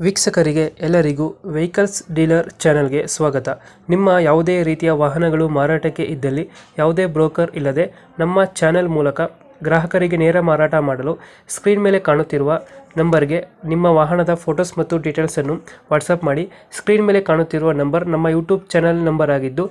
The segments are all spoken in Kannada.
ವೀಕ್ಷಕರಿಗೆ ಎಲ್ಲರಿಗೂ ವೆಹಿಕಲ್ಸ್ ಡೀಲರ್ ಚಾನೆಲ್ಗೆ ಸ್ವಾಗತ. ನಿಮ್ಮ ಯಾವುದೇ ರೀತಿಯ ವಾಹನಗಳು ಮಾರಾಟಕ್ಕೆ ಇದ್ದಲ್ಲಿ ಯಾವುದೇ ಬ್ರೋಕರ್ ಇಲ್ಲದೆ ನಮ್ಮ ಚಾನೆಲ್ ಮೂಲಕ ಗ್ರಾಹಕರಿಗೆ ನೇರ ಮಾರಾಟ ಮಾಡಲು ಸ್ಕ್ರೀನ್ ಮೇಲೆ ಕಾಣುತ್ತಿರುವ ನಂಬರ್ಗೆ ನಿಮ್ಮ ವಾಹನದ ಫೋಟೋಸ್ ಮತ್ತು ಡೀಟೇಲ್ಸನ್ನು ವಾಟ್ಸಪ್ ಮಾಡಿ. ಸ್ಕ್ರೀನ್ ಮೇಲೆ ಕಾಣುತ್ತಿರುವ ನಂಬರ್ ನಮ್ಮ ಯೂಟ್ಯೂಬ್ ಚಾನೆಲ್ ನಂಬರ್ ಆಗಿದ್ದು,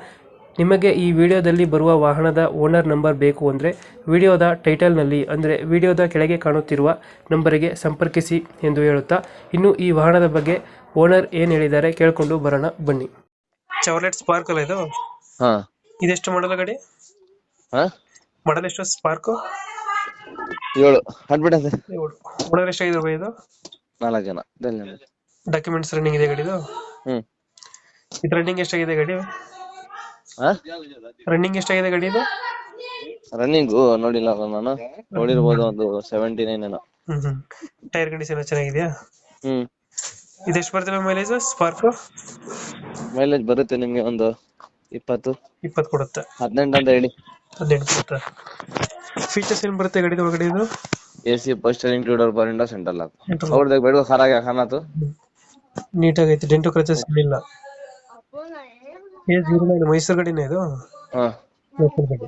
ನಿಮಗೆ ಈ ವಿಡಿಯೋದಲ್ಲಿ ಬರುವ ವಾಹನದ ಓನರ್ ನಂಬರ್ ಬೇಕು ಅಂದರೆ ವಿಡಿಯೋದ ಟೈಟಲ್ನಲ್ಲಿ ಅಂದರೆ ವಿಡಿಯೋದ ಕೆಳಗೆ ಕಾಣುತ್ತಿರುವ ನಂಬರಿಗೆ ಸಂಪರ್ಕಿಸಿ ಎಂದು ಹೇಳುತ್ತಾ, ಇನ್ನು ಈ ವಾಹನದ ಬಗ್ಗೆ ಓನರ್ ಏನು ಹೇಳಿದ್ದಾರೆ ಕೇಳಿಕೊಂಡು ಬರೋಣ ಬನ್ನಿ. ಚಾವ್ಲೆಟ್ ಸ್ಪಾರ್ಕ್ ಅಲ್ಲ ಇದು? ಹಾ ಇದೆಷ್ಟು ಮಾಡಲ ಗಾಡಿ? ಹಾ ಮಾಡಲ್ ಎಷ್ಟು ಸ್ಪಾರ್ಕ್? 7 ಹಾಡ್ಬಿಟ್ಟದೆ. ಓನರ್ ಎಷ್ಟಾಗಿದೆ ಬೈ ಇದು? 4 ಜನ. ಡಾಕ್ಯುಮೆಂಟ್ಸ್ ರನ್ನಿಂಗ್ ಇದೆ ಗಾಡಿದು? ಹ್ಮ್ ಇದು ರನ್ನಿಂಗ್ ಎಷ್ಟಾಗಿದೆ ಗಾಡಿ? ಹಾ ರನ್ನಿಂಗ್ ಎಷ್ಟಾಗಿದೆ ಗಾಡಿ ಇದು? ರನ್ನಿಂಗು ನೋಡಿಲ್ಲ ನಾನು, ನೋಡಿರ್ಬೋದು ಒಂದು 79 ಏನೋ. ಟೈರ್ ಕಂಡೀಷನ್ ಚೆನ್ನಾಗಿದೆಯಾ? ಹ್ಮ್ ಇದೆಷ್ಟು ಬರ್ತದೆ ಮೈಲೇಜ್ ಸ್ಪಾರ್ಕ್? ಮೈಲೇಜ್ ಬರುತ್ತೆ ನಿಮ್ಗೆ ಒಂದು 20 ಕೊಡುತ್ತೆ. 18 ಅಂತ ಹೇಳಿ. 18 ಕೊಡುತ್ತೆ. ಫೀಚರ್ಸ್ ಏನ್ ಬರುತ್ತೆ ಗಾಡಿದ ಒಳಗಡೆ ಇದು? AC ಪೋಸ್ಟರ್ ಇಂಕ್ಲೂಡರ್ ಬರಿಂದ ಸೆಂಟ್ರಲ್ ಲಾಕ್ ಅವ್ರದಾಗ ಬೇಡ ಖರಾಗ ಖಾನಾತು ನೀಟಾಗೈತೆ, ಡೆಂಟು ಕ್ರಚಸ್ ಇಲ್ಲ. ಮೈಸೂರು ಗಾಡಿನ ಇದು? ಹಾ ಲೋಕಲ್ ಗಾಡಿ.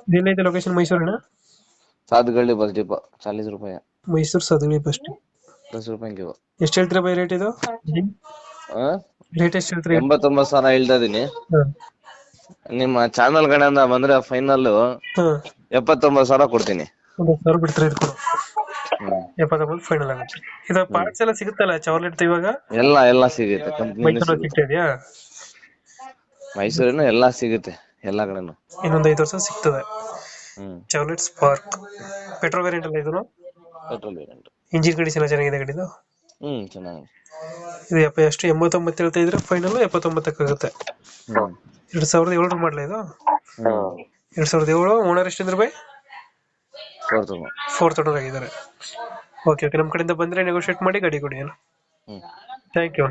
ಇದೆಲ್ಲೈತೆ ಲೊಕೇಶನ್? ಮೈಸೂರಿನ? ಸಾತ್ಗಳ್ಳಿ ಬಸ್ ಡಿಪೋ 40 ರೂಪಾಯಿ. ಮೈಸೂರು ಸದಳಿ ಬಸ್. 10 ರೂಪಾಯಿ ಕಿಲೋ. ಎಷ್ಟು ಹೇಳ್ತೀರಾ ಬೈ ರೇಟ್ ಇದು? ರೇಟ್ ಎಷ್ಟು ಹೇಳ್ತೀರಿ? 89,000 ಹೇಳ್ತಾ ಇದೀನಿ. ನಿಮ್ಮ ಚಾನಲ್ ಕಡೆಯಿಂದ ಬಂದ್ರೆ ಫೈನಲ್ 79,000 ಕೊಡ್ತೀನಿ. 1,000 ಬಿಡ್ತಾರೆ ಇದು ಕೊಡು. ಹ್ಮ್ 79 ಫೈನಲ್ ಆಗುತ್ತೆ. ಇದು ಪಾರ್ಟ್ಸ್ ಎಲ್ಲ ಸಿಗುತ್ತಲ್ಲ ಚಾವ್ಲೆಟ್ ಇವಾಗ? ಎಲ್ಲ ಸಿಗುತ್ತೆ, ಕಂಪ್ನಿ ಮೈಸೂರಲ್ಲಿ ಸಿಗ್ತಾ ಇದೆಯಾ? ಮೈಸೂರಿನ ಎಲ್ಲಾ ಸಿಗುತ್ತೆ, ಎಲ್ಲಾ ಕಡೆನು. ಇನ್ನೊಂದು 5 ವರ್ಷ ಸಿಗ್ತದೆ. ಹ್ಮ್ ಚಾವ್ಲೆಟ್ ಸ್ಪಾರ್ಕ್ ಪೆಟ್ರೋಲ್ ವೇರಿಯಂಟ್ ಅಲ್ಲ ಇದು? Petrol variant. ಇಂಜಿನ್ ಕಂಡೀಷನ್ ಚೆನ್ನಾಗಿದೆ ಗಾಡಿದು? ಚೆನ್ನಾಗಿ. ಇದು ಎಷ್ಟು 89 ಹೇಳ್ತಾ ಇದ್ರೆ ಫೈನಲ್ 79 ಆಗುತ್ತೆ. 2007 ಮಾಡಲ ಇದು? 2007. ಓನರ್ ಎಷ್ಟಿದ್ರು ಬೈ? 4th ಓನರ್ ಆಗಿದ್ದಾರೆ. ಓಕೆ, ನಮ್ಮ ಕಡೆಯಿಂದ ಬಂದ್ರೆ ನೆಗೋಶಿಯೇಟ್ ಮಾಡಿ ಗಾಡಿ ಕೊಡಿ. Thank you.